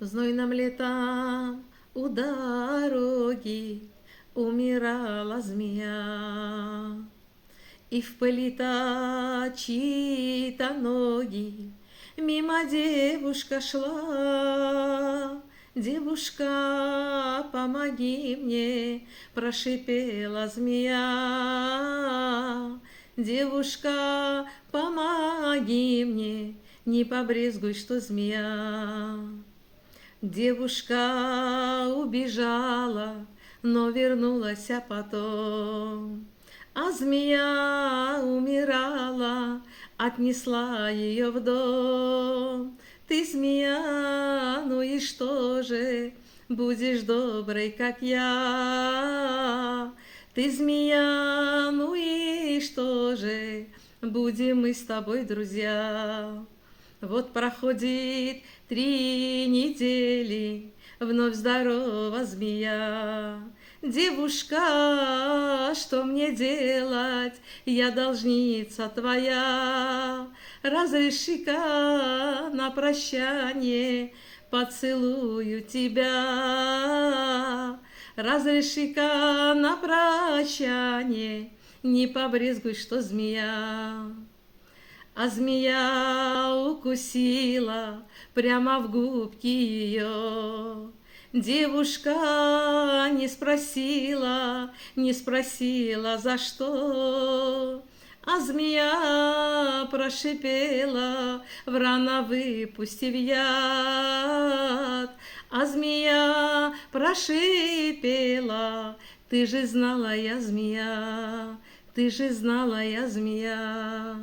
Знойным летом у дороги умирала змея, и в пыли-то чьи-то ноги мимо девушка шла. «Девушка, помоги мне!» — прошипела змея. «Девушка, помоги мне, не побрезгуй, что змея». Девушка убежала, но вернулась потом, а змея умирала, отнесла ее в дом. Ты, змея, ну и что же, будешь доброй, как я. Ты, змея, ну и что же, будем мы с тобой друзья. Вот проходит 3 недели, вновь здорова змея. «Девушка, что мне делать? Я должница твоя. Разреши-ка на прощание поцелую тебя. Разреши-ка на прощание, не побрезгуй, что змея». А змея укусила прямо в губки ее. Девушка не спросила, за что. А змея прошипела, врана выпустив яд. А змея прошипела, ты же знала, я змея, ты же знала, я змея.